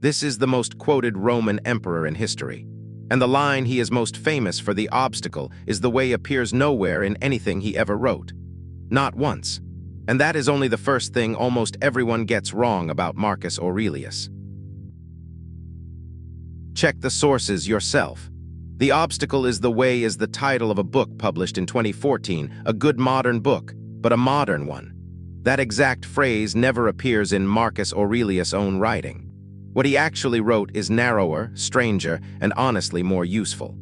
This is the most quoted Roman emperor in history, and the line he is most famous for, the obstacle, is the way appears nowhere in anything he ever wrote. Not once. And that is only the first thing almost everyone gets wrong about Marcus Aurelius. Check the sources yourself. The Obstacle is the Way is the title of a book published in 2014, a good modern book, but a modern one. That exact phrase never appears in Marcus Aurelius' own writing. What he actually wrote is narrower, stranger, and honestly more useful.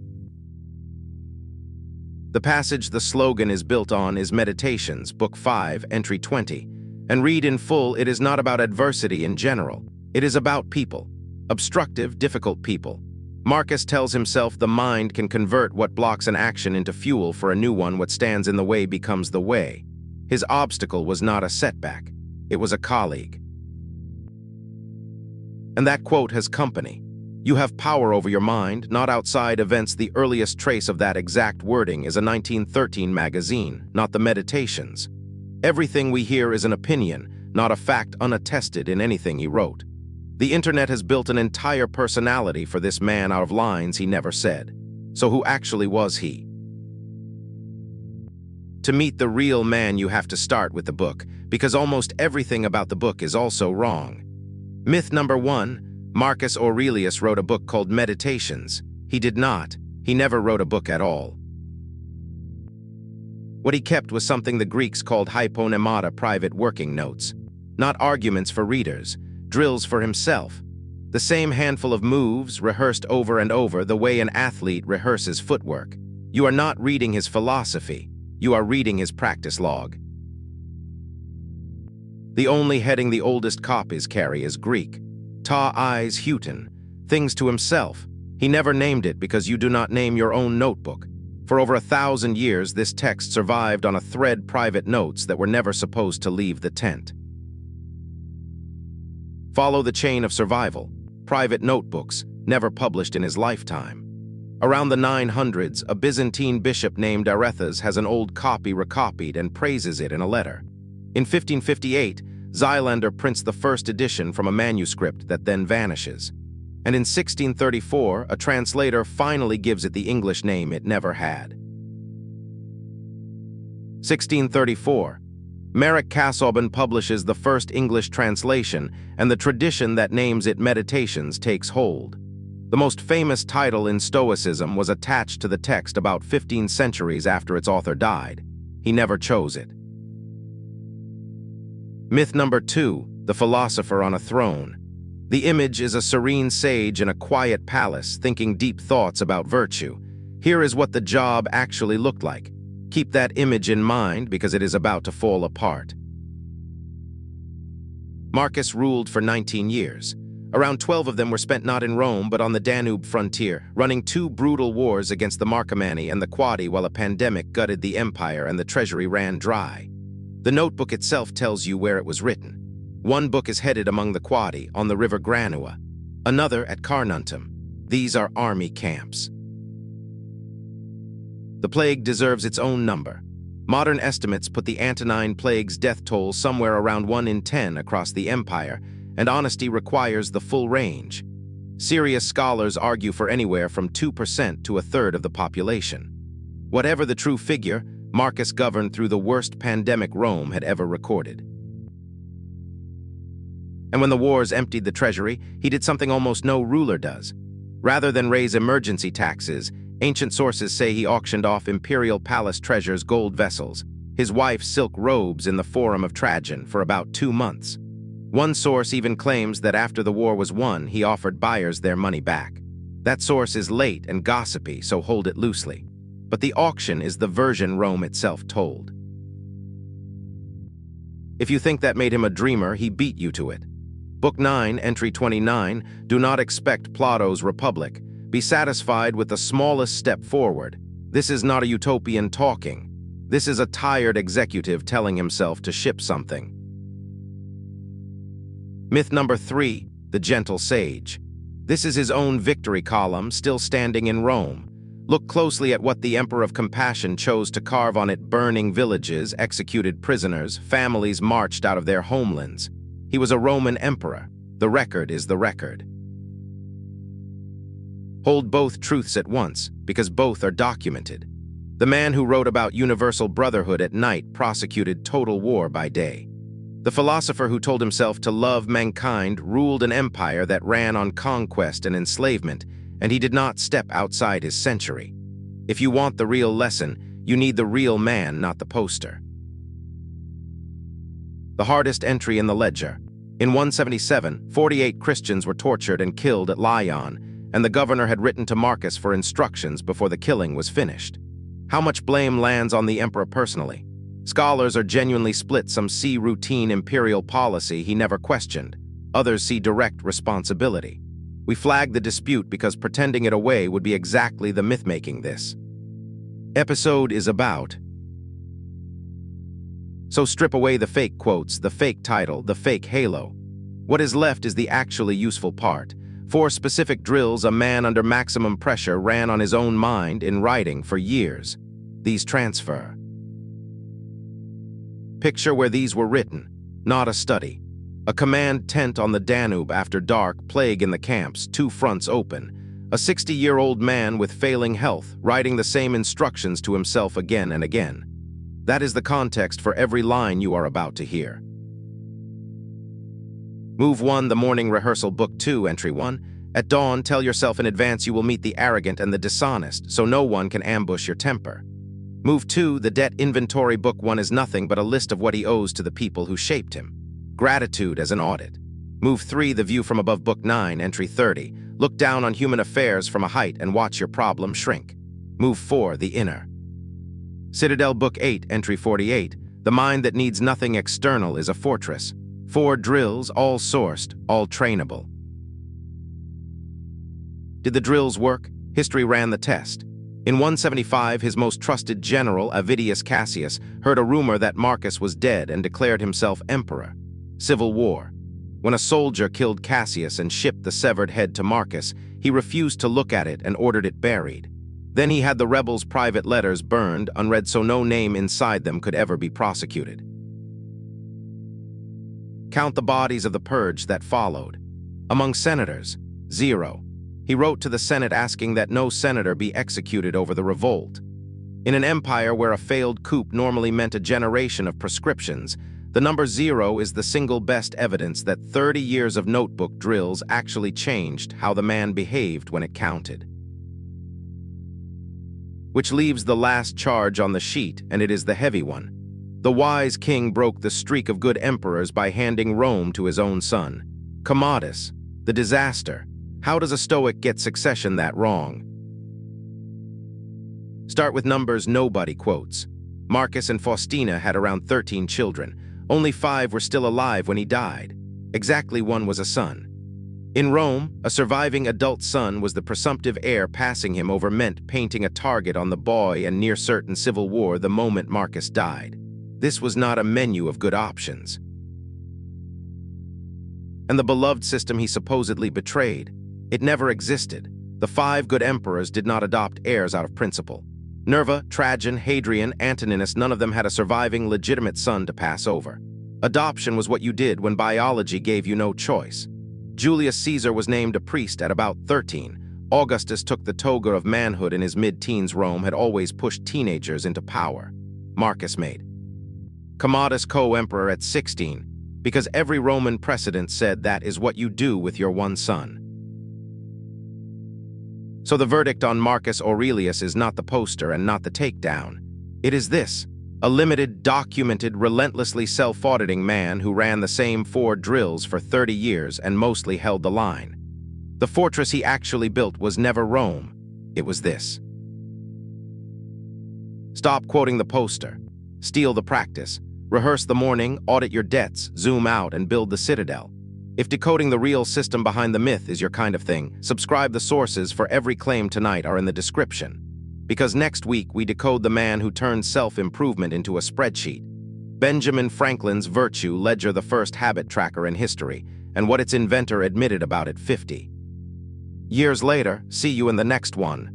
The passage the slogan is built on is Meditations, Book 5, Entry 20, and read in full. It is not about adversity in general. It is about people. Obstructive, difficult people. Marcus tells himself the mind can convert what blocks an action into fuel for a new one. What stands in the way becomes the way. His obstacle was not a setback. It was a colleague. And that quote has company. You have power over your mind, not outside events. The earliest trace of that exact wording is a 1913 magazine, not the Meditations. Everything we hear is an opinion, not a fact unattested in anything he wrote. The internet has built an entire personality for this man out of lines he never said. So who actually was he? To meet the real man, you have to start with the book, because almost everything about the book is also wrong. Myth number 1. Marcus Aurelius wrote a book called Meditations. He did not. He never wrote a book at all. What he kept was something the Greeks called hyponemata, private working notes. Not arguments for readers, drills for himself. The same handful of moves, rehearsed over and over, the way an athlete rehearses footwork. You are not reading his philosophy. You are reading his practice log. The only heading the oldest copies carry is Greek. Ta eyes heauton, things to himself. He never named it because you do not name your own notebook. For over 1,000 years, this text survived on a thread, private notes that were never supposed to leave the tent. Follow the chain of survival. Private notebooks, never published in his lifetime. Around the 900s, a Byzantine bishop named Arethas has an old copy recopied and praises it in a letter. In 1558, Xylander prints the first edition from a manuscript that then vanishes. And in 1634, a translator finally gives it the English name it never had. 1634. Casaubon publishes the first English translation, and the tradition that names it Meditations takes hold. The most famous title in Stoicism was attached to the text about 15 centuries after its author died. He never chose it. Myth number 2, the philosopher on a throne. The image is a serene sage in a quiet palace thinking deep thoughts about virtue. Here is what the job actually looked like. Keep that image in mind because it is about to fall apart. Marcus ruled for 19 years. Around 12 of them were spent not in Rome but on the Danube frontier, running 2 brutal wars against the Marcomanni and the Quadi while a pandemic gutted the empire and the treasury ran dry. The notebook itself tells you where it was written. One book is headed among the Quadi on the river Granua, another at Carnuntum. These are army camps. The plague deserves its own number. Modern estimates put the Antonine Plague's death toll somewhere around 1 in 10 across the empire, and honesty requires the full range. Serious scholars argue for anywhere from 2% to 1/3 of the population. Whatever the true figure, Marcus governed through the worst pandemic Rome had ever recorded. And when the wars emptied the treasury, he did something almost no ruler does. Rather than raise emergency taxes, ancient sources say he auctioned off imperial palace treasures, gold vessels, his wife's silk robes in the Forum of Trajan for about 2 months. One source even claims that after the war was won, he offered buyers their money back. That source is late and gossipy, so hold it loosely. But the auction is the version Rome itself told. If you think that made him a dreamer, he beat you to it. Book 9, Entry 29, do not expect Plato's Republic. Be satisfied with the smallest step forward. This is not a utopian talking. This is a tired executive telling himself to ship something. Myth number 3, the gentle sage. This is his own victory column, still standing in Rome. Look closely at what the Emperor of Compassion chose to carve on it: burning villages, executed prisoners, families marched out of their homelands. He was a Roman emperor. The record is the record. Hold both truths at once, because both are documented. The man who wrote about universal brotherhood at night prosecuted total war by day. The philosopher who told himself to love mankind ruled an empire that ran on conquest and enslavement, and he did not step outside his century. If you want the real lesson, you need the real man, not the poster. The hardest entry in the ledger. In 177, 48 Christians were tortured and killed at Lyon, and the governor had written to Marcus for instructions before the killing was finished. How much blame lands on the emperor personally? Scholars are genuinely split. Some see routine imperial policy he never questioned. Others see direct responsibility. We flag the dispute because pretending it away would be exactly the myth-making this episode is about. So strip away the fake quotes, the fake title, the fake halo. What is left is the actually useful part. 4 specific drills a man under maximum pressure ran on his own mind in writing for years. These transfer. Picture where these were written, not a study. A command tent on the Danube after dark, plague in the camps, 2 fronts open. A 60-year-old man with failing health, writing the same instructions to himself again and again. That is the context for every line you are about to hear. Move 1, the morning rehearsal, book 2, entry 1. At dawn, tell yourself in advance you will meet the arrogant and the dishonest, so no one can ambush your temper. Move 2, the debt inventory, book 1 is nothing but a list of what he owes to the people who shaped him. Gratitude as an audit. Move 3, the view from above, book 9, entry 30. Look down on human affairs from a height and watch your problem shrink. Move 4, the inner. Citadel, book 8, entry 48. The mind that needs nothing external is a fortress. 4 drills, all sourced, all trainable. Did the drills work? History ran the test. In 175, his most trusted general, Avidius Cassius, heard a rumor that Marcus was dead and declared himself emperor. Civil war. When a soldier killed Cassius and shipped the severed head to Marcus, he refused to look at it and ordered it buried. Then he had the rebels' private letters burned, unread, so no name inside them could ever be prosecuted. Count the bodies of the purge that followed. Among senators, 0. He wrote to the Senate asking that no senator be executed over the revolt. In an empire where a failed coup normally meant a generation of proscriptions, the number 0 is the single best evidence that 30 years of notebook drills actually changed how the man behaved when it counted. Which leaves the last charge on the sheet, and it is the heavy one. The wise king broke the streak of good emperors by handing Rome to his own son. Commodus, the disaster. How does a Stoic get succession that wrong? Start with numbers nobody quotes. Marcus and Faustina had around 13 children. Only 5 were still alive when he died. Exactly 1 was a son. In Rome, a surviving adult son was the presumptive heir. Passing him over meant painting a target on the boy and near certain civil war the moment Marcus died. This was not a menu of good options. And the beloved system he supposedly betrayed, it never existed. The 5 good emperors did not adopt heirs out of principle. Nerva, Trajan, Hadrian, Antoninus, none of them had a surviving legitimate son to pass over. Adoption was what you did when biology gave you no choice. Julius Caesar was named a priest at about 13. Augustus took the toga of manhood in his mid-teens. Rome had always pushed teenagers into power. Marcus made Commodus co-emperor at 16, because every Roman precedent said that is what you do with your one son. So the verdict on Marcus Aurelius is not the poster and not the takedown. It is this: a limited, documented, relentlessly self-auditing man who ran the same 4 drills for 30 years and mostly held the line. The fortress he actually built was never Rome. It was this. Stop quoting the poster. Steal the practice. Rehearse the morning, audit your debts, zoom out, and build the citadel. If decoding the real system behind the myth is your kind of thing, subscribe. The sources for every claim tonight are in the description. Because next week we decode the man who turned self-improvement into a spreadsheet. Benjamin Franklin's virtue ledger, the first habit tracker in history, and what its inventor admitted about it 50 years later. See you in the next one.